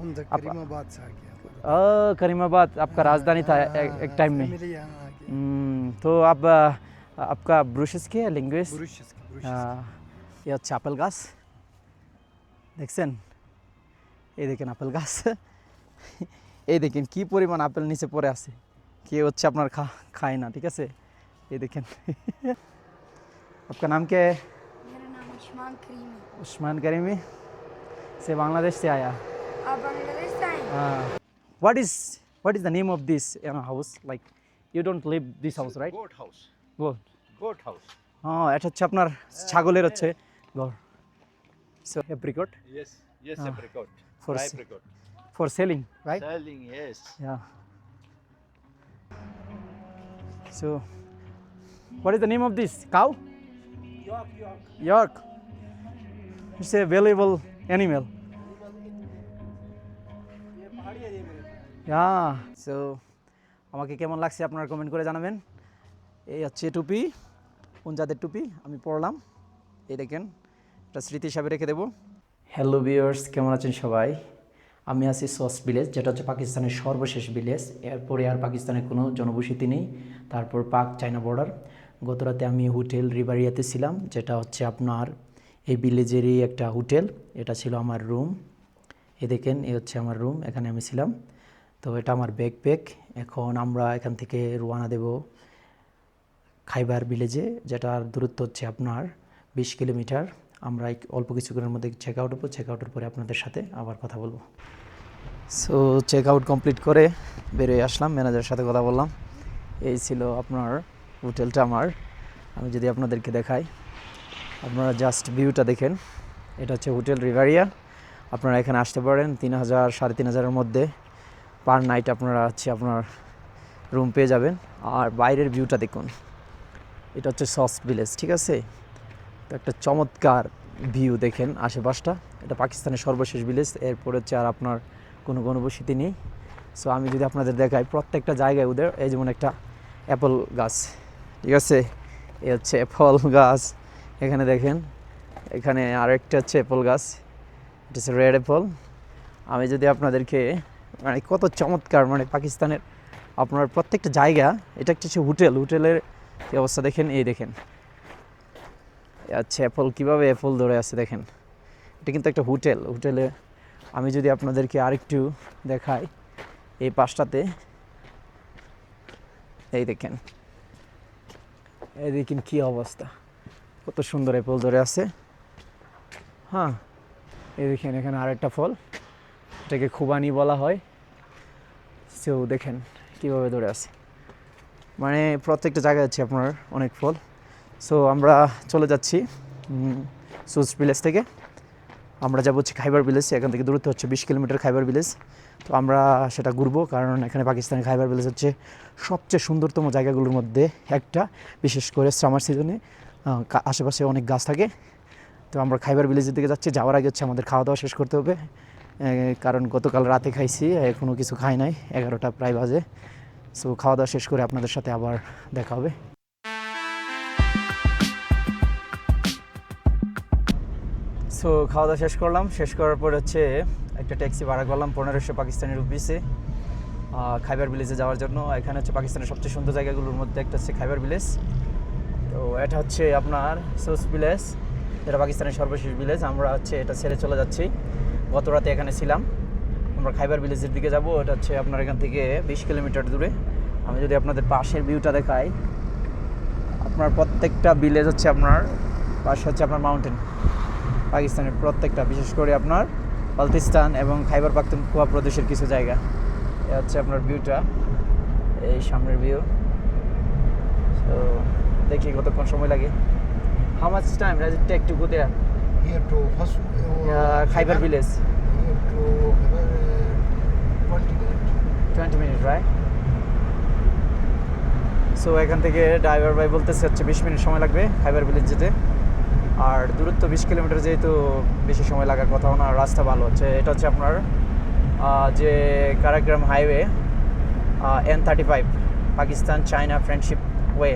करीमाबाद से आ गया। करीमाबाद आपका राजधानी था एक टाइम में। तो आप आपका ब्रुशेस কি ল্যাঙ্গুয়েজ? ये হচ্ছে আপেল গাছ দেখছেন, এই দেখেন আপেল গাছ, এই দেখেন কি পরিমাণ আপেল নিচে পড়ে আছে, কি হচ্ছে আপনার খায় না, ঠিক আছে। ये देखें आपका नाम क्या है? मेरा नाम उस्मान करीम है। उस्मान करीमी से बांग्लादेश से आया। आप बांग्लादेश से आए? हाँ। What is the name of this house? Like you don't live this house, right? Goat house. Goat house. হ্যাঁ, এটা হচ্ছে আপনার ছাগলের হচ্ছে ঘর। So apricot? Yes, apricot. For Apricot. for selling, right? Selling, yes. Yeah. So what is the name of this cow? York. It's a valuable animal. Yeah. So আমাকে কেমন লাগছে আপনারা কমেন্ট করে জানাবেন। এই হচ্ছে টুপি, কোন জাতের টুপি আমি পরলাম, এই দেখেন, এটা স্মৃতি হিসাবে রেখে দেবো। হ্যালো ভিউয়ার্স, কেমন আছেন সবাই? আমি আছি সস ভিলেজ, যেটা হচ্ছে পাকিস্তানের সর্বশেষ ভিলেজ। এরপরে আর পাকিস্তানের কোনো জনবসতি নেই। তারপর পাক চায়না বর্ডার। গত রাতে আমি হোটেল রিভারিয়াতে ছিলাম, যেটা হচ্ছে আপনার এই ভিলেজেরই একটা হোটেল। এটা ছিল আমার রুম, এই দেখেন, এই হচ্ছে আমার রুম, এখানে আমি ছিলাম। তো এটা আমার ব্যাকপ্যাক। এখন আমরা এখান থেকে রওনা দেব খাইবার ভিলেজে, যেটার দূরত্ব হচ্ছে আপনার 20 কিলোমিটার। আমরা অল্প কিছুক্ষণের মধ্যে চেক আউট হবো। চেক আউটের পরে আপনাদের সাথে আবার কথা বলবো। সো চেক আউট কমপ্লিট করে বেরোয় আসলাম, ম্যানেজারের সাথে কথা বললাম। এই ছিল আপনার হোটেলটা আমার। আমি যদি আপনাদেরকে দেখাই, আপনারা জাস্ট ভিউটা দেখেন। এটা হচ্ছে হোটেল রিভারিয়া। আপনারা এখানে আসতে পারেন 3000 3500-এর মধ্যে পার নাইট আপনারা হচ্ছে আপনার রুম পেয়ে যাবেন। আর বাইরের ভিউটা দেখুন, এটা হচ্ছে সস ভিলেজ, ঠিক আছে। তো একটা চমৎকার ভিউ দেখেন আশেপাশটা। এটা পাকিস্তানের সর্বশেষ ভিলেজ, এরপরে হচ্ছে আর আপনার কোনো জনবসতি নেই। সো আমি যদি আপনাদের দেখাই, প্রত্যেকটা জায়গায় ওদের, এই যেমন একটা অ্যাপল গাছ, ঠিক আছে, এ হচ্ছে অ্যাপল গাছ, এখানে দেখেন, এখানে আরেকটা হচ্ছে অ্যাপল গাছ, এটা হচ্ছে রেড অ্যাপল। আমি যদি আপনাদেরকে মানে কত চমৎকার, মানে পাকিস্তানের আপনার প্রত্যেকটা জায়গা, এটা একটা হচ্ছে হোটেলের কী অবস্থা দেখেন, এই দেখেন, আচ্ছা অ্যাপল কীভাবে অ্যাপল ধরে আছে দেখেন। এটা কিন্তু একটা হোটেলে আমি যদি আপনাদেরকে আরেকটু দেখাই, এই পাশটাতে এই দেখেন, এই দেখেন কী অবস্থা, কত সুন্দর অ্যাপল ধরে আছে। হ্যাঁ, এই দেখেন এখানে আরেকটা ফল, এটাকে খুবানি বলা হয়। সো দেখেন কীভাবে ধরে আছে, মানে প্রত্যেকটা জায়গায় আছে আপনার অনেক ফল। সো আমরা চলে যাচ্ছি সুস ভিলেজ থেকে, আমরা যাবো হচ্ছে খাইবার ভিলেজ। এখান থেকে দূরত্ব হচ্ছে 20 কিলোমিটার খাইবার ভিলেজ। তো আমরা সেটা ঘুরবো, কারণ এখানে পাকিস্তানের খাইবার ভিলেজ হচ্ছে সবচেয়ে সুন্দরতম জায়গাগুলোর মধ্যে একটা, বিশেষ করে সামার সিজনে আশেপাশে অনেক গাছ থাকে। তো আমরা খাইবার ভিলেজের দিকে যাচ্ছি। যাওয়ার আগে হচ্ছে আমাদের খাওয়া দাওয়া শেষ করতে হবে, কারণ গতকাল রাতে খাইছি, এখনও কিছু খাই নাই, 11টা প্রায় বাজে। সো খাওয়া দাওয়া শেষ করে আপনাদের সাথে আবার দেখা হবে। সো খাওয়া দাওয়া শেষ করলাম, শেষ করার পর হচ্ছে একটা ট্যাক্সি ভাড়া করলাম 1500 পাকিস্তানি রুপিসে খাইবার ভিলেজে যাওয়ার জন্য। এখানে হচ্ছে পাকিস্তানের সবচেয়ে সুন্দর জায়গাগুলোর মধ্যে একটা হচ্ছে খাইবার ভিলেজ। তো এটা হচ্ছে আপনার সুস ভিলেজ, যেটা পাকিস্তানের সর্বশেষ ভিলেজ। আমরা হচ্ছে এটা ছেড়ে চলে যাচ্ছি, গত রাতে এখানে ছিলাম। আমরা খাইবার ভিলেজের দিকে যাব, এটা হচ্ছে আপনার এখান থেকে 20 কিলোমিটার দূরে। আমি যদি আপনাদের পাশের ভিউটা দেখাই, আপনার প্রত্যেকটা ভিলেজ হচ্ছে আপনার পাশে হচ্ছে আপনার মাউন্টেন। পাকিস্তানের প্রত্যেকটা, বিশেষ করে আপনার বালতিস্তান এবং খাইবার পাখতুনখোয়া প্রদেশের কিছু জায়গা। এ হচ্ছে আপনার ভিউটা, এই সামনের ভিউ। তো দেখি কতক্ষণ সময় লাগে। How much time does it take to go there? Here to first Khyber village here to 20 minutes. 20 minutes, right? So এখান থেকে ড্রাইভার ভাই বলতেছে হচ্ছে 20 মিনিট সময় লাগবে খাইবার ভিলেজ যেতে। আর দূরত্ব 20 কিলোমিটার, যেহেতু বেশি সময় লাগার কথাও না, রাস্তা ভালো হচ্ছে। এটা হচ্ছে আপনার যে Karakoram highway N35 Pakistan China friendship way,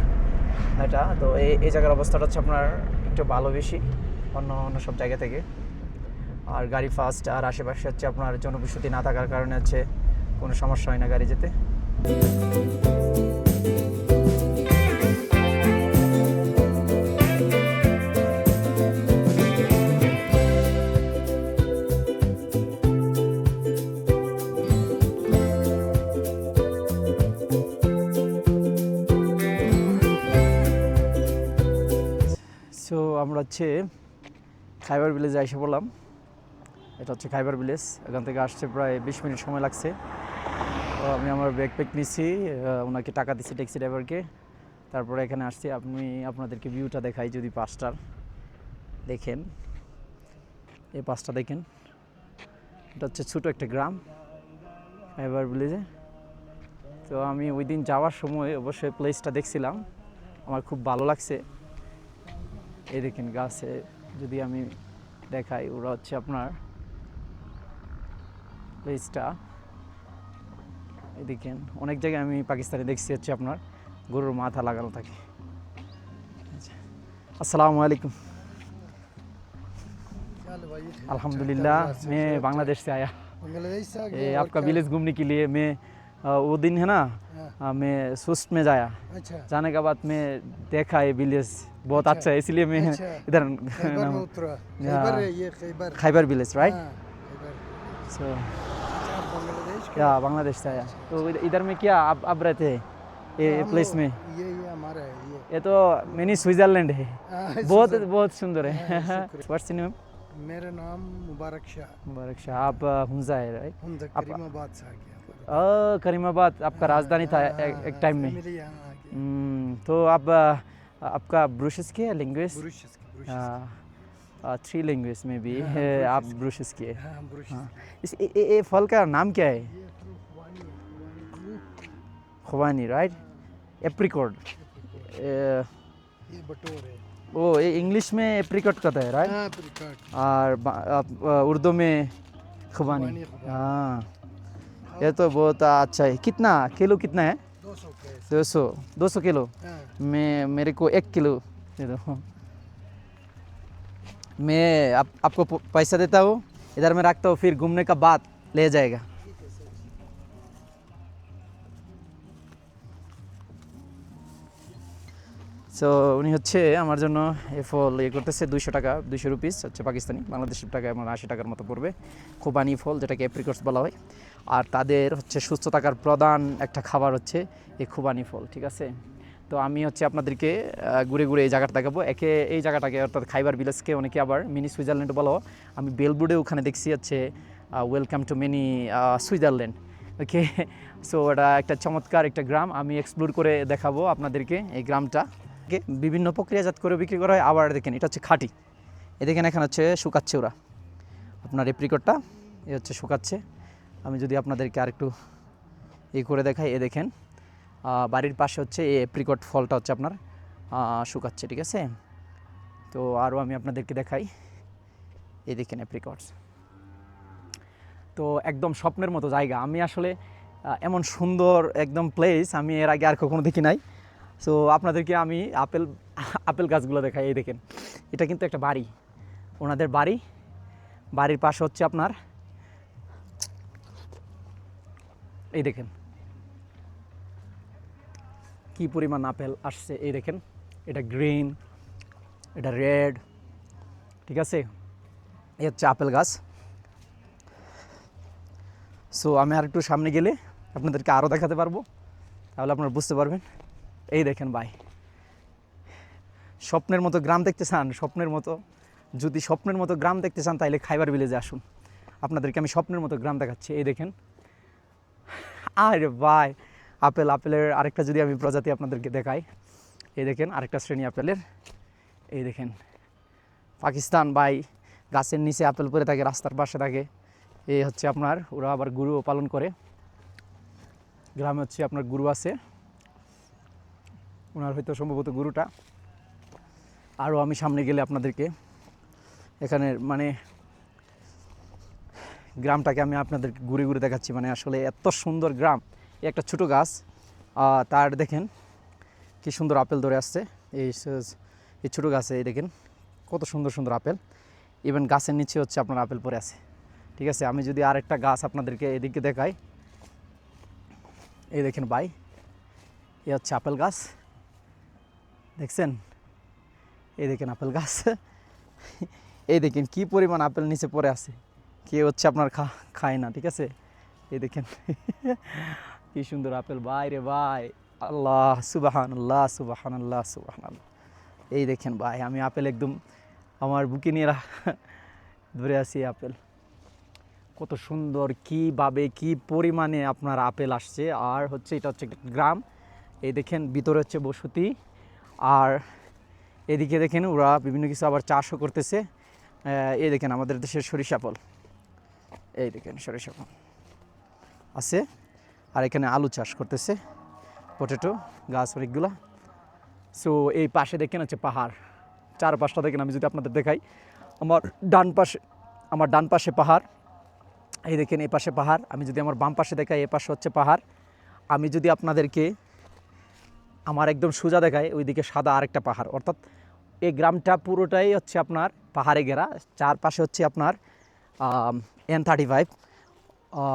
এটা তো এই জায়গার অবস্থাটা হচ্ছে আপনার একটু ভালো বেশি অন্য সব জায়গা থেকে। আর গাড়ি ফাস্ট, আর আশেপাশে হচ্ছে আপনার জনবসতি না থাকার কারণে হচ্ছে কোনো সমস্যা হয় না গাড়ি যেতে। সো আমরা হচ্ছে খাইবার ভিলেজে এসে বললাম। এটা হচ্ছে খাইবার ভিলেজ, এখান থেকে আসছে প্রায় 20 মিনিট সময় লাগছে। তো আমি আমার ব্যাকপ্যাক নিচ্ছি, ওনাকে টাকা দিচ্ছি ট্যাক্সি ড্রাইভারকে, তারপরে এখানে আসছি। আপনাদেরকে ভিউটা দেখাই যদি পাঁচটার দেখেন, এই পাঁচটা দেখেন। এটা হচ্ছে ছোটো একটা গ্রাম খাইবার ভিলেজে। তো আমি ওই দিন যাওয়ার সময় অবশ্যই প্লেসটা দেখছিলাম, আমার খুব ভালো লাগছে। এই দেখেন গাছে যদি আমি দেখাই, ওরা হচ্ছে আপনার প্লেসটা এই দেখেন। অনেক জায়গায় আমি পাকিস্তানে দেখছি হচ্ছে আপনার গরুর মাথা লাগানো থাকে। আসসালামু আলাইকুম। अल्हम्दुलिल्लाह, मैं बांग्लादेश से आया। बांग्लादेश से आ ये गया। आपका विलेज घूमने के लिए मैं वो दिन है ना, मैं सुस्त में जाया। अच्छा, जाने के बाद मैं देखा ये विलेज बहुत अच्छा है, इसलिए मैं अच्छा। इधर खैबर में उतरा। खैबर है ये, खैबर। Khyber village right. हाँ, खैबर। सो अच्छा, आप बांग्लादेश के? क्या बांग्लादेश से आया। तो इधर में क्या आप रहते हैं ये हम प्लेस लोग- में? ये हमारा है ये। ये तो मिनी स्विट्जरलैंड है, हाँ, बहुत शुक्र। बहुत सुंदर है। शुक्र। What's your name? मेरा नाम मुबारक शाह। मुबारक शाह। आप हुंजा है राइट? हम करीमाबाद से आ गया। करीमाबाद आपका राजधानी था एक टाइम में। फैमिली यहाँ आ गया। तो आप आपका ब्रुशेस किया लैंग्वेज? ब्रुशेस की, ब्रुशेस। 3 लैंग्वेज में भी हाँ, है, ब्रुशेस आप की। ब्रुशेस किए। हाँ, ब्रुशेस। हाँ। ये फल का नाम क्या है? ये fruit खुबानी है, खुबानी। खुबानी राइट, एप्रिकॉट। ये बटोर है। ओ ये इंग्लिश में एप्रिकॉट कहता है राइट, हाँ, apricot। और उर्दू में खुबानी। खुबानी, खुबानी। हाँ, ये तो बहुत अच्छा है। कितना किलो कितना है? 200 के। 200 किलो। हाँ, मेरे को 1 किलो दे दो। मैं आपको पैसा देता हूँ, इधर में रखता हूँ, फिर घूमने का बाद ले जाएगा। সো উনি হচ্ছে আমার জন্য এই ফল করতেছে 200 টাকা, 200 রুপিস হচ্ছে পাকিস্তানি, বাংলাদেশের টাকায় আমার 80 টাকার মতো পড়বে। খুবানি ফল, যেটাকে অ্যাপ্রিকটস বলা হয়। আর তাদের হচ্ছে সুস্থ থাকার প্রধান একটা খাবার হচ্ছে এই খুবানি ফল, ঠিক আছে। তো আমি হচ্ছে আপনাদেরকে ঘুরে ঘুরে এই জায়গাটা দেখাবো। এই জায়গাটাকে অর্থাৎ খাইবার ভিলেজকে অনেকে আবার মিনি সুইজারল্যান্ড বলো। আমি বেলবোর্ডে ওখানে দেখছি হচ্ছে welcome to mini Switzerland. Okay, so এটা একটা চমৎকার একটা গ্রাম, আমি এক্সপ্লোর করে দেখাবো আপনাদেরকে এই গ্রামটা। বিভিন্ন প্রক্রিয়াজাত করে বিক্রি করা হয়। আবার দেখেন এটা হচ্ছে খাঁটি, এ দেখেন এখানে হচ্ছে শুকাচ্ছে ওরা আপনার এপ্রিকটটা, এ হচ্ছে শুকাচ্ছে। আমি যদি আপনাদেরকে আরেকটু করে দেখাই, এ দেখেন বাড়ির পাশে হচ্ছে এই এপ্রিকট ফলটা হচ্ছে আপনার শুকাচ্ছে, ঠিক আছে। তো আরও আমি আপনাদেরকে দেখাই, এই দেখেন এপ্রিকটস। তো একদম স্বপ্নের মতো জায়গা। আমি আসলে এমন সুন্দর একদম প্লেস আমি এর আগে আর কখনো দেখি নাই। সো আপনাদেরকে আমি আপেল গাছগুলো দেখাই। এই দেখেন, এটা কিন্তু একটা বাড়ি, ওনাদের বাড়ির পাশে হচ্ছে আপনার এই দেখেন কি পরিমাণ আপেল আসছে। এই দেখেন, এটা গ্রিন, এটা রেড, ঠিক আছে। এই হচ্ছে আপেল গাছ। সো আমি আর একটু সামনে গেলে আপনাদেরকে আরও দেখাতে পারবো, তাহলে আপনারা বুঝতে পারবেন। এই দেখেন ভাই, স্বপ্নের মতো গ্রাম দেখতে চান, যদি স্বপ্নের মতো গ্রাম দেখতে চান তাহলে খাইবার ভিলেজে আসুন। আপনাদেরকে আমি স্বপ্নের মতো গ্রাম দেখাচ্ছি। এই দেখেন, আরে ভাই আপেলের আরেকটা যদি আমি প্রজাতি আপনাদেরকে দেখাই, এই দেখেন আরেকটা শ্রেণী আপেলের। এই দেখেন পাকিস্তান ভাই, গাছের নিচে আপেল পরে থাকে, রাস্তার পাশে থাকে। এই হচ্ছে আপনার, ওরা আবার গরুও পালন করে। গ্রামে হচ্ছে আপনার গরু আছে, ওনার হয়তো সম্ভবত গরুটা। আরও আমি সামনে গেলে আপনাদেরকে এখানে মানে গ্রামটাকে আমি আপনাদেরকে ঘুরে ঘুরে দেখাচ্ছি। মানে আসলে এত সুন্দর গ্রাম। এই একটা ছোটো গাছ, তার দেখেন কি সুন্দর আপেল ধরে আসছে এই ছোটো গাছে। এই দেখেন কত সুন্দর সুন্দর আপেল। ইভেন গাছের নিচে হচ্ছে আপনার আপেল পড়ে আছে। ঠিক আছে, আমি যদি আরেকটা গাছ আপনাদেরকে এদিকে দেখাই, এই দেখেন ভাই, এ হচ্ছে আপেল গাছ, দেখছেন? এই দেখেন আপেল গাছ এই দেখেন কি পরিমাণ আপেল নিচে পড়ে আছে, কে হচ্ছে আপনার খায় না। ঠিক আছে, এই দেখেন কি সুন্দর আপেল ভাই রে ভাই, আল্লাহ সুবহানাল্লাহ সুবহানাল্লাহ সুবহানাল্লাহ। এই দেখেন ভাই, আমি আপেল একদম আমার বুকে নিয়ে ধরে আছি আপেল। কত সুন্দর, কীভাবে কী পরিমাণে আপনার আপেল আসছে। আর হচ্ছে এটা হচ্ছে একটা গ্রাম, এই দেখেন ভিতরে হচ্ছে বসতি, আর এদিকে দেখেন ওরা বিভিন্ন কিছু আবার চাষও করতেছে। এই দেখেন আমাদের দেশের সরিষা ফল, এই দেখেন সরিষা ফল আছে, আর এখানে আলু চাষ করতেছে, পটেটো গাছ অনেকগুলা। সো এই পাশে দেখেন হচ্ছে পাহাড়, চারপাশটা দেখেন। আমি যদি আপনাদের দেখাই, আমার ডান পাশে পাহাড়, এই দেখেন এই পাশে পাহাড়। আমি যদি আমার বাম পাশে দেখাই, এ পাশে হচ্ছে পাহাড়। আমি যদি আপনাদেরকে আমার একদম সোজা দেখাই, ওইদিকে সাদা আরেকটা পাহাড়। অর্থাৎ এই গ্রামটা পুরোটাই হচ্ছে আপনার পাহাড়ে ঘেরা। চারপাশে হচ্ছে আপনার N35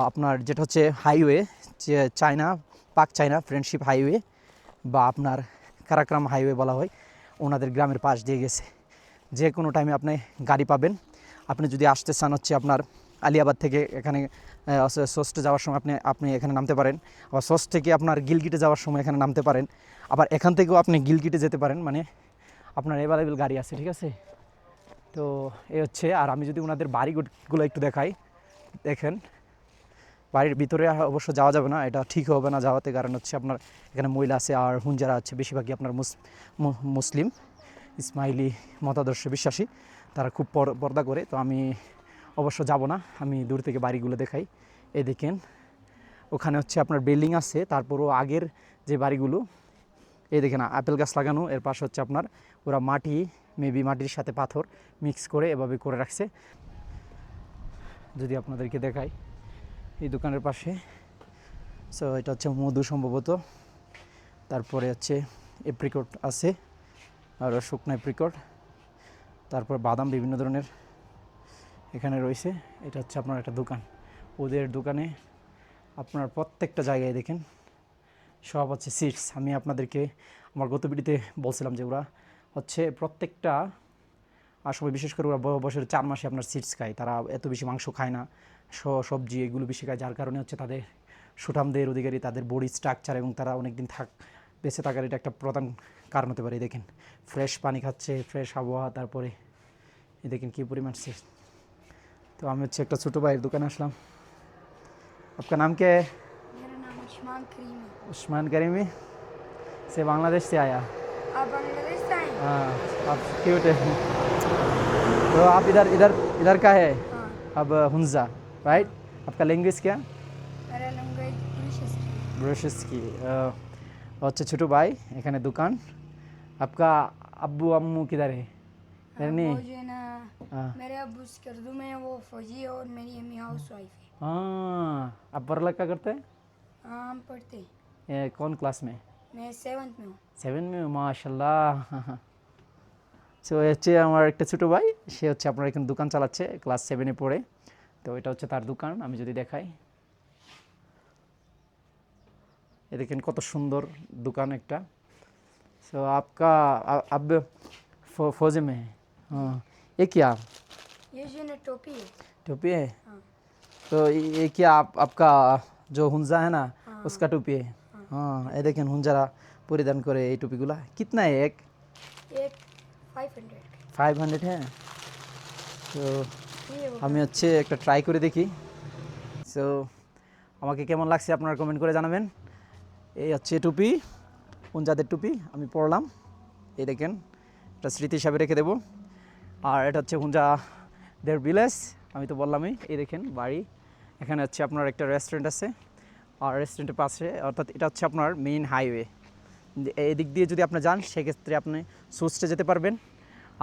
আপনার যেটা হচ্ছে হাইওয়ে, যে পাক চায়না ফ্রেন্ডশিপ হাইওয়ে বা আপনার কারাক্রাম হাইওয়ে বলা হয়, ওনাদের গ্রামের পাশ দিয়ে গেছে। যে কোনো টাইমে আপনি গাড়ি পাবেন। আপনি যদি আসতে চান হচ্ছে আপনার আলিয়াবাদ থেকে এখানে সোস্টে যাওয়ার সময় আপনি এখানে নামতে পারেন, আবার সোস্ট থেকে আপনার গিলগিটে যাওয়ার সময় এখানে নামতে পারেন, আবার এখান থেকেও আপনি গিলগিটে যেতে পারেন, মানে আপনার অ্যাভেলেবেল গাড়ি আছে। ঠিক আছে, তো এই হচ্ছে। আর আমি যদি ওনাদের বাড়িগুলো একটু দেখাই, দেখেন বাড়ির ভিতরে অবশ্য যাওয়া যাবে না, এটা ঠিক হবে না যাওয়াতে, কারণ হচ্ছে আপনার এখানে মহিলা আছে আর হুঞ্জারা আছে, বেশিরভাগই আপনার মুসলিম ইসমাইলি মতাদর্শে বিশ্বাসী, তারা খুব পর্দা করে। তো আমি অবশ্য যাব না, আমি দূর থেকে বাড়িগুলো দেখাই। এই দেখেন ওখানে হচ্ছে আপনার বিল্ডিং আছে, তারপরও আগের যে বাড়িগুলো, এই দেখেন আপেল গাছ লাগানো, এর পাশে হচ্ছে আপনার ওরা মাটি, মেবি মাটির সাথে পাথর মিক্স করে এভাবে করে রাখছে। যদি আপনাদেরকে দেখাই এই দোকানের পাশে, সো এটা হচ্ছে মধু সম্ভবত, তারপরে হচ্ছে এপ্রিকট আছে, আর শুকনো এপ্রিকট, তারপর বাদাম বিভিন্ন ধরনের এখানে রয়েছে। এটা হচ্ছে আপনার একটা দোকান, ওদের দোকানে আপনার প্রত্যেকটা জায়গায় দেখেন সব হচ্ছে সিডস। আমি আপনাদেরকে আমার গত ভিডিওতে বলছিলাম যে ওরা হচ্ছে প্রত্যেকটা সময়, বিশেষ করে ওরা বছরের 4 মাসে আপনার সিডস খায়, তারা এত বেশি মাংস খায় না, সবজি এগুলো বেশি খায়, যার কারণে হচ্ছে তাদের সুঠামদের অধিকারী, তাদের বডি স্ট্রাকচার এবং তারা অনেক দিন বেঁচে থাকার এটা একটা প্রধান কারণ হতে পারে। দেখেন ফ্রেশ পানি খাচ্ছে, ফ্রেশ আবহাওয়া, তারপরে এই দেখেন কী পরিমাণ সিডস। তো আমি হচ্ছে একটা ছোটো ভাইয়ের দোকানে আসলাম। আপনার নাম কে? मेरा नाम उस्मान करीम है। उस्मान करीमी से बांग्लादेश से आया। आप बांग्लादेश से आए हैं? हाँ, आप क्यूट है। तो आप इधर इधर इधर का है हाँ, अब हुंजा, राइट? आपका लैंग्वेज क्या? मेरा लैंग्वेज ब्रशेस की। अच्छा छोटू भाई এখানে দোকান। आपका अब्बू अम्मू किधर है? इधर नहीं? वो जो है ना, हाँ। मेरे अब्बू स्कर्दू में है, वो फौजी है, और मेरी अम्मी हाउस वाइफ है। हाँ, आप पढ़ा क्या करते हैं? हाँ, हम पढ़ते हैं। कौन क्लास में? मैं 7th में हूँ। 7 में? মাশাআল্লাহ। সো হচ্ছে আমার একটা ছোটো ভাই, সে হচ্ছে আপনার এখানে দোকান চালাচ্ছে, ক্লাস 7-এ পড়ে। তো এটা হচ্ছে তার দোকান। আমি যদি দেখাই, ये দেখেন কত সুন্দর দোকান একটা। सो आपका अब फौज में है? हाँ, ये क्या ये जो है ना टोपी है। टोपी है? हाँ, तो ये क्या आपका जो हुंजा है ना, हाँ। उसका टोपी है? हाँ, ये देखें हुंजारा परिधान करे ये टोपीगुला। कितना है एक? एक 500 500 है। তো ये वो আমি হচ্ছে একটা ট্রাই করে দেখি। সো আমাকে কেমন লাগছে আপনারা কমেন্ট করে জানাবেন। এই হচ্ছে টুপি, হুঞ্জাদের টুপি আমি পরলাম, এই দেখেন, এটা স্মৃতি হিসাবে রেখে দেবো। আর এটা হচ্ছে হুঞ্জাদের ভিলেজ, আমি তো বললামই। এই দেখেন বাড়ি, এখানে হচ্ছে আপনার একটা রেস্টুরেন্ট আছে, আর রেস্টুরেন্টের পাশে, অর্থাৎ এটা হচ্ছে আপনার মেইন হাইওয়ে। এদিক দিয়ে যদি আপনি যান সেক্ষেত্রে আপনি সুস্টে যেতে পারবেন,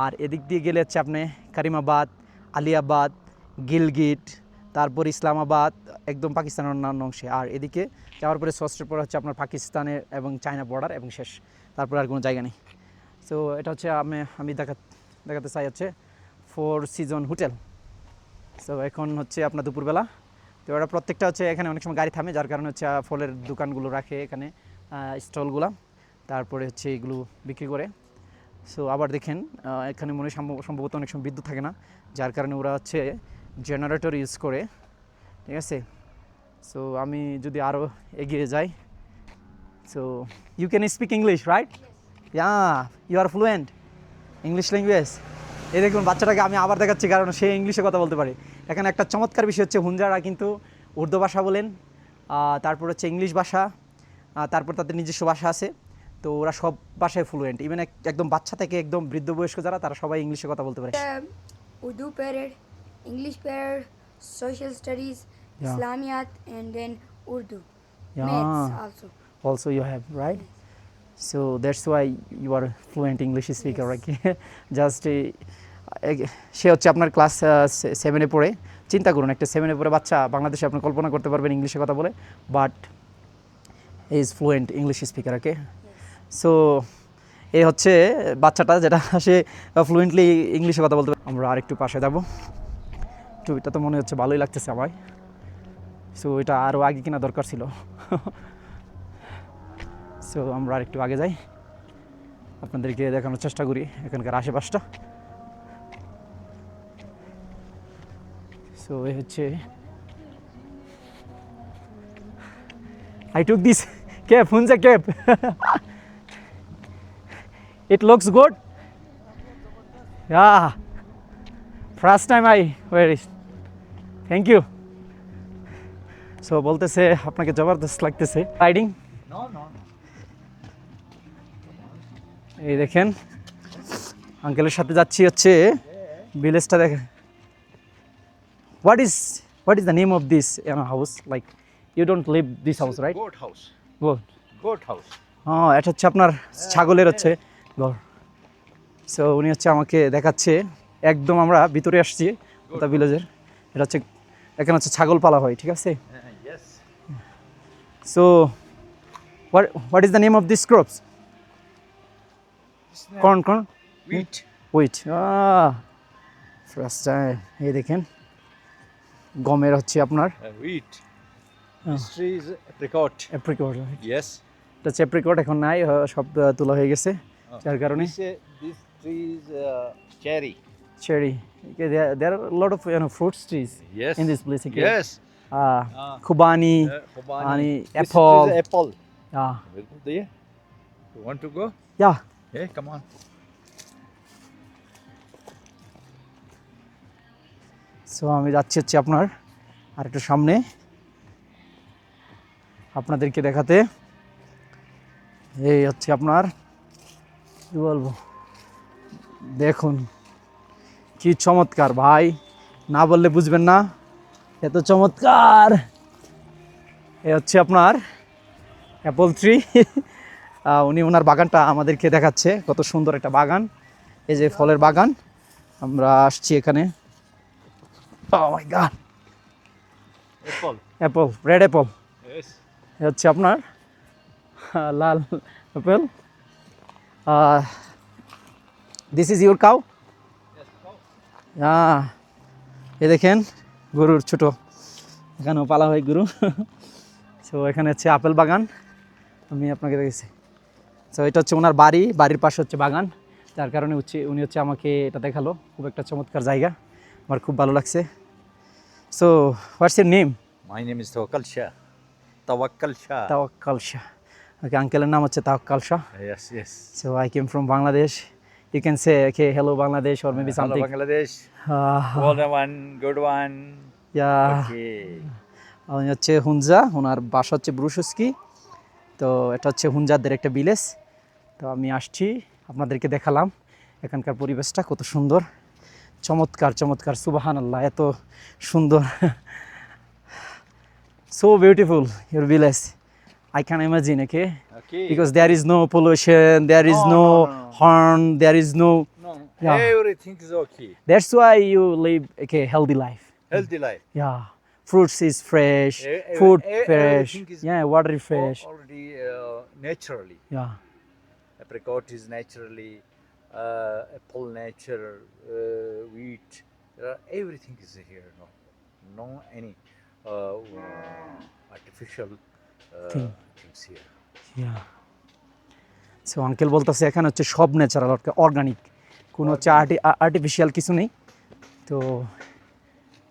আর এদিক দিয়ে গেলে হচ্ছে আপনি কারিমাবাদ, আলিয়াবাদ, গিলগিট, তারপর ইসলামাবাদ, একদম পাকিস্তানের অন্যান্য অংশে। আর এদিকে যাওয়ার পরে ষষ্ঠের পরে হচ্ছে আপনার পাকিস্তানের এবং চায়না বর্ডার, এবং শেষ, তারপর আর কোনো জায়গা নেই। সো এটা হচ্ছে আমি দেখাতে চাই হচ্ছে ফোর সিজন হোটেল। সো এখন হচ্ছে আপনার দুপুরবেলা, তো ওরা প্রত্যেকটা হচ্ছে এখানে অনেক সময় গাড়ি থামে, যার কারণে হচ্ছে ফলের দোকানগুলো রাখে এখানে, স্টলগুলো, তারপরে হচ্ছে এগুলো বিক্রি করে। সো আবার দেখেন এখানে মনে হয় সম্ভবত অনেক সময় বিদ্যুৎ থাকে না, যার কারণে ওরা হচ্ছে জেনারেটর ইউজ করে, ঠিক আছে। সো আমি যদি আরও এগিয়ে যাই, so you can speak English right? Yeah, you are fluent English language. এই দেখুন বাচ্চাটাকে আমি আবার দেখাচ্ছি, কারণ সে ইংলিশে কথা বলতে পারে। এখানে একটা চমৎকার বিষয় হচ্ছে হুঞ্জারা কিন্তু উর্দু ভাষা বলেন, তারপর হচ্ছে ইংলিশ ভাষা, তারপর তাদের নিজস্ব ভাষা আছে। তো ওরা সব ভাষায় ফ্লুয়েন্ট, ইভেন একদম বাচ্চা থেকে একদম বৃদ্ধ বয়স্ক যারা, তারা সবাই ইংলিশে কথা বলতে পারে। Urdu period, English period, social studies, Yeah. Islamiyat, and then Urdu. Yeah. Maths also. Also you have, right? So that's why you are fluent English speaker, Yes. right? Just সে হচ্ছে আপনার ক্লাস 7-এ পড়ে। চিন্তা করুন, একটা 7-এ পড়ে বাচ্চা বাংলাদেশে আপনি কল্পনা করতে পারবেন ইংলিশে কথা বলে, but is fluent English speaker, okay. So এই হচ্ছে বাচ্চাটা, যেটা সে ফ্লুয়েন্টলি ইংলিশে কথা বলতে পারে। আমরা আরেকটু পাশে যাব, টুপিটা তো মনে হচ্ছে ভালোই লাগতেছে আমায়। সো এটা আরও আগে কিনা দরকার ছিল। সো আমরা আরেকটু আগে যাই, আপনাদেরকে দেখানোর চেষ্টা করি এখানকার আশেপাশটা। সো এই হচ্ছে, I took this cap, Hunza cap. It looks good. Yeah. First time I wear it. Thank you. So বলতেছে আপনাকে জবরদস্ত লাগতেছে রাইডিং। No, no, no. এই দেখেন আঙ্কেলের সাথে যাচ্ছি হচ্ছে ভিলেজটা দেখেন। What is the name of this house? Like you don't live this house, right? Goat house. Good. Goat house. হ্যাঁ, এটা হচ্ছে আপনার ছাগলের হচ্ছে ঘর। সো উনি হচ্ছে আমাকে দেখাচ্ছে, একদম আমরা ভিতরে আসছি ওটা ভিলেজের। এটা হচ্ছে এখানে হচ্ছে ছাগল পালা হয়, ঠিক আছে। Yes. So what is the name of these crops? Corn. Wheat. Wheat. First time. এই দেখেন গমের হচ্ছে আপনার Wheat. This tree is apricot. Apricot. Yes. এটা হচ্ছে অ্যাপ্রিকট, এখন নাই, সব তোলা হয়ে গেছে, যার কারণে। This tree is cherry. Cherry. Okay, there are a lot of fruits trees Yes. in this place. Okay. Yes. Khubani, Khubani. and This apple. is apple. Yeah. There. You want to go? Yeah. Hey, come on. So আমি যাচ্ছি হচ্ছে আপনার আর একটু সামনে আপনাদেরকে দেখাতে। এই হচ্ছে আপনার কি বলবো, দেখুন কি চমৎকার ভাই, না বললে বুঝবেন না, এত চমৎকার। এ হচ্ছে আপনার অ্যাপল ট্রি। উনি ওনার বাগানটা আমাদেরকে দেখাচ্ছে, কত সুন্দর একটা বাগান, এই যে ফলের বাগান। আমরা আসছি এখানে। Oh my God! Apple. Apple, red apple. Yes. এ হচ্ছে আপনার লাল apple. This is your cow? এ দেখেন গরুর ছোট, এখানেও পালা হয় গরু। সো এখানে হচ্ছে আপেল বাগান, আমি আপনাকে দেখেছি। সো এটা হচ্ছে ওনার বাড়ি, বাড়ির পাশে হচ্ছে বাগান, যার কারণে উনি হচ্ছে আমাকে এটা দেখালো। খুব একটা চমৎকার জায়গা, আমার খুব ভালো লাগছে। So what's your name? My name is Tawakkal Shah. Tawakkal Shah. Tawakkal Shah. Okay, আঙ্কেলের নাম হচ্ছে তাওয়াক্কাল Shah. Yes, yes. So I came from Bangladesh. You can say, okay, hello Bangladesh, or maybe Hello, something. Bangladesh. Uh, Well one, good one. yeah. Okay. উনি হচ্ছে হুঞ্জা, ওনার বাসা হচ্ছে ব্রুশস্কি। তো এটা হচ্ছে হুঞ্জাদের একটা ভিলেজ। তো আমি আসছি, আপনাদেরকে দেখালাম এখানকার পরিবেশটা কত সুন্দর, চমৎকার চমৎকার, সুবহানাল্লাহ, এত সুন্দর। So beautiful your village. I can imagine, okay? Okay. Because there is no pollution, there is No, no no, no, no. horn, there is no. No, Yeah. everything is okay. That's why you live okay healthy life. Healthy life. Yeah, fruits is fresh, E- food e- fresh, everything is yeah, water is fresh. Already naturally. Yeah, Apricot is naturally. apple nature, wheat. Everything is here. No any artificial things here. Yeah so uncle বলতেছে এখানে হচ্ছে সব natural organic, কোনো হচ্ছে artificial কিছু নেই। তো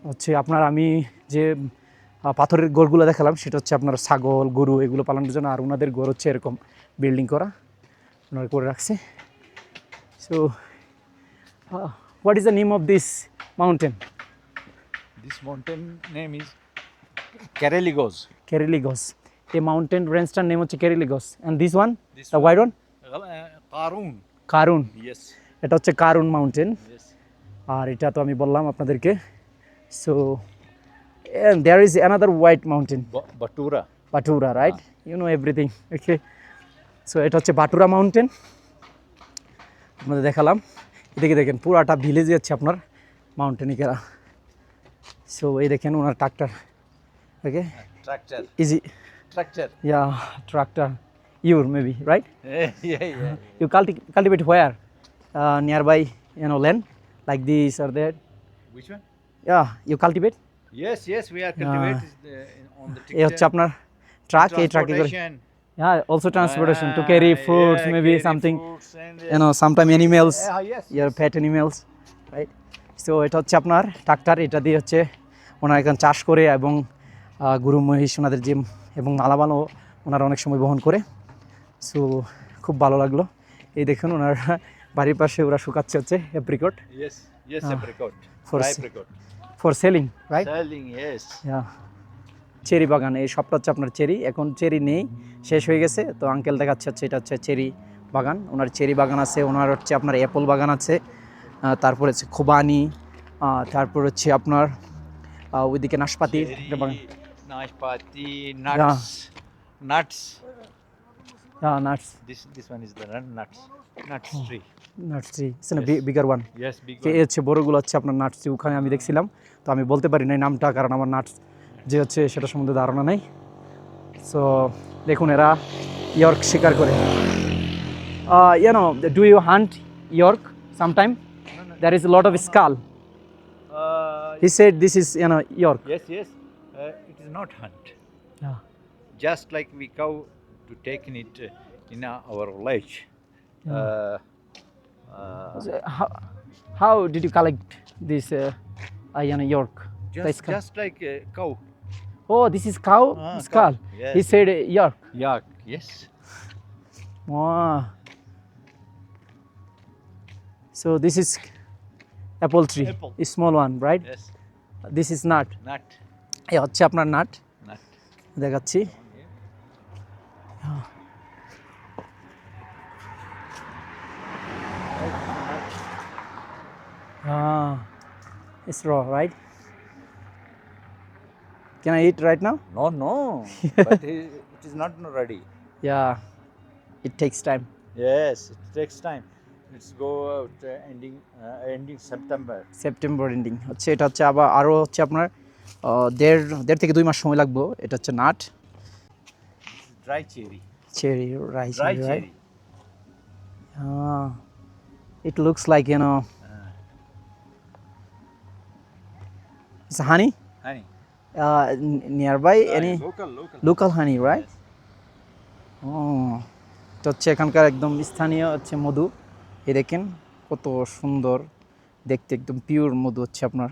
হচ্ছে আপনার আমি যে পাথরের গোরগুলো দেখালাম সেটা হচ্ছে আপনার ছাগল গরু এগুলো পালনের জন্য, আর ওনাদের গোর হচ্ছে এরকম বিল্ডিং করা ওনারা করে রাখছে। So what is the name of this mountain? This mountain name is Keraligoz. Keraligoz. এই মাউন্টেন রেঞ্জটার নেম হচ্ছে Keraligoz. And this one This the white one? Karun. Karun. Yes. এটা হচ্ছে কারুন মাউন্টেন। Yes. আর এটা তো আমি বললাম আপনাদেরকে। So there is another white mountain, Batura. Batura, right? You know everything, okay. So এটা হচ্ছে বাটুরা মাউন্টেন, আপনাদের দেখালাম। এদিকে দেখেন পুরাটা ভিলেজই হচ্ছে আপনার মাউন্টেনে ঘেরা। সো এই দেখেন ওনার tractor, okay, Tractor. Easy, Tractor. Yeah tractor your maybe, right? Yeah. You cultivate where? Nearby, land like this or that? Which one? Yeah, you cultivate? Yes, we are cultivated on the এই হচ্ছে আপনার truck, এই ট্রাকে করে, transportation. yeah, also transportation to carry fruits, Yeah, maybe carry something, fruits and, sometime animals, yes. your pet animals, right? So এটা হচ্ছে আপনার tractor, এটা দিয়ে হচ্ছে ওনারা এখানে চাষ করে এবং গরু মহিষ ওনাদের যে এবং মালামালও ওনারা অনেক সময় বহন করে। সো খুব ভালো লাগলো। এই দেখুন ওনার বাড়ির পাশে ওরা শুকাচ্ছে হচ্ছে apricot Yes, apricot. for Dry s- apricot. For selling, right? Selling, yes. Cherry বাগান, এই সবটা হচ্ছে আপনার চেরি। এখন চেরি নেই, শেষ হয়ে গেছে। তো আঙ্কেল দেখাচ্ছে হচ্ছে এটা হচ্ছে চেরি বাগান। ওনার চেরি বাগান আছে, ওনার হচ্ছে আপনার অ্যাপল বাগান আছে, তারপর হচ্ছে খুবানি, তারপর হচ্ছে আপনার ওইদিকে নাশপাতি একটা বাগান, Cherry, nashpati, nuts. Nuts. Nuts, This one is the nuts tree. Nuts tree, bigger one. Yes, big এই one. হচ্ছে বড়গুলো হচ্ছে আপনার নাটস ট্রি, ওখানে আমি দেখছিলাম। তো আমি বলতে পারি না এই নামটা, কারণ আমার নাটস যে হচ্ছে সেটা সম্বন্ধে ধারণা নেই। সো দেখুন এরা ইয়র্ক শিকার করে। Do you hunt yak sometime? There is lot of skull. He said this is yak. Yes. It is not hunt. Just like we cow to take it in our village. How did you collect this York? The skull? Just like a cow. Oh, this is cow skull. Cow, yes. He said York. Yak, yes. Wow. So this is apple tree, Apple. a small one, right? Yes. This is nut. Nut. এই হচ্ছে আপনার nut, Nut. দেখাচ্ছি। It's raw, right? Can I eat right now? No. But it is not ready. Yeah, it takes time. Yes, it takes time. Let's go out ending September. September ending হচ্ছে, এটা হচ্ছে আবার আরও হচ্ছে আপনার দেড় থেকে 2 মাস সময় লাগবে। এটা হচ্ছে nut, Dry cherry. Cherry, rice, Dry right? cherry. It looks like it's honey. Honey. Nearby any Local. honey, right? Yes. এটা হচ্ছে এখানকার একদম স্থানীয় হচ্ছে মধু। এই দেখেন কত সুন্দর দেখতে, একদম পিওর মধু হচ্ছে আপনার,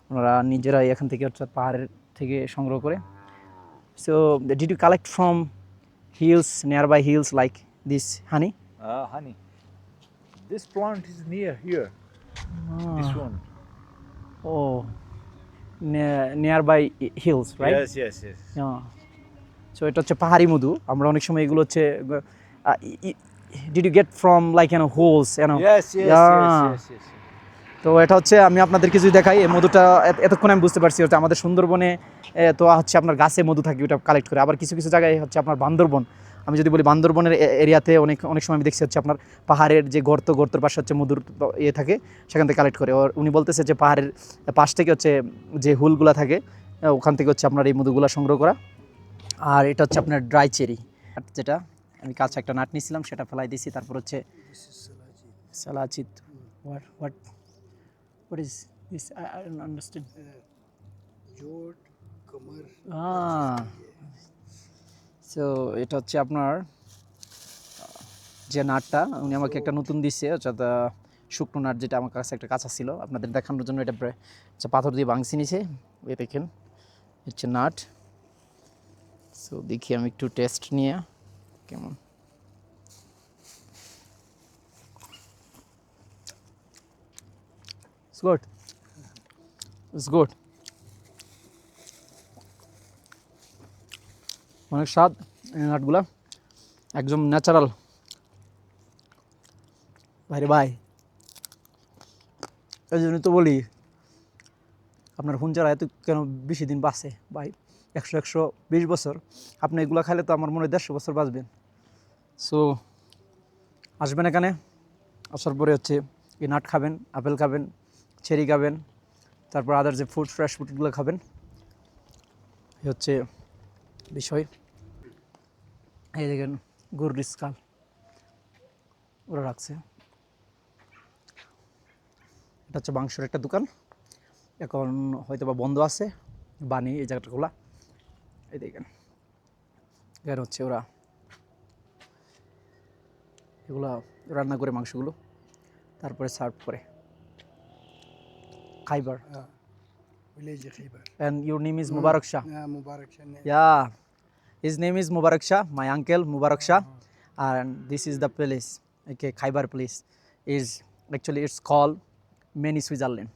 ওনারা নিজেরাই এখান থেকে হচ্ছে পাহাড়ের থেকে সংগ্রহ করে। So did you collect from hills, nearby hills like this honey? Honey. This plant is near here. This one. Oh nearby hills, right? Yes. So এটা হচ্ছে পাহাড়ি মধু। আমরা অনেক সময় এগুলো হচ্ছে did you get from like holes? Yes. তো এটা হচ্ছে আমি আপনাদেরকে যদি দেখাই, এই মধুটা এতক্ষণ আমি বুঝতে পারছি হচ্ছে আমাদের সুন্দরবনে তো হচ্ছে আপনার গাছে মধু থাকে, ওটা কালেক্ট করে। আবার কিছু জায়গায় হচ্ছে আপনার বান্দরবন, আমি যদি বলি বান্দরবনের এরিয়াতে অনেক সময় আমি দেখছি হচ্ছে আপনার পাহাড়ের যে গর্তর পাশে হচ্ছে মধুর থাকে, সেখান থেকে কালেক্ট করে। উনি বলতেছে যে পাহাড়ের পাশ থেকে হচ্ছে যে হুলগুলা থাকে ওখান থেকে হচ্ছে আপনার এই মধুগুলা সংগ্রহ করা। আর এটা হচ্ছে আপনার ড্রাই চেরি, যেটা আমি কাঁচা একটা নাট নিয়েছিলাম সেটা ফেলাই দিয়েছি। তারপর হচ্ছে Salachit. What is this? I don't understand. जोट कमर সো এটা হচ্ছে আপনার যে নাটটা উনি আমাকে একটা নতুন দিচ্ছে অর্থাৎ শুকনো নাট, যেটা আমার কাছে একটা কাঁচা ছিল, আপনাদের দেখানোর জন্য এটা হচ্ছে পাথর দিয়ে ভাঙছি নিছে। এই দেখেন হচ্ছে নাট। সো দেখি আমি একটু টেস্ট নিয়ে কেমন। It's good. It's good. অনেক স্বাদ এই নাটগুলা, একদম ন্যাচারাল। ভাইরে ভাই, এই জন্য তো বলি আপনার হুঞ্জারা এত কেন বেশি দিন বাঁচে ভাই, 100-120 বছর। আপনি এগুলো খাইলে তো আমার মনে হয় 150 বছর বাঁচবেন। সো আসবেন এখানে, আসার পরে হচ্ছে এই নাট খাবেন, আপেল খাবেন, চেরি খাবেন, তারপর আদার যে ফুড, ফ্রেশ ফুডগুলো খাবেন। এই হচ্ছে বিষয়। এই দেখেন গরুর স্কাল ওরা রাখছে। এটা হচ্ছে মাংসের একটা দোকান, এখন হয়তো বা বন্ধ আছে, বানি এই জায়গাটা খোলা। এই দেখেন এখানে হচ্ছে ওরা এগুলো রান্না করে মাংসগুলো, তারপরে সার্ভ করে। Khyber. Village Khyber And your name is Mubarak Shah. Mubarak Shah ने Yeah, his name is Mubarak Shah, my uncle Mubarak Shah, and this is the place, okay, Khaibar place. Is actually it's called Mini Switzerland.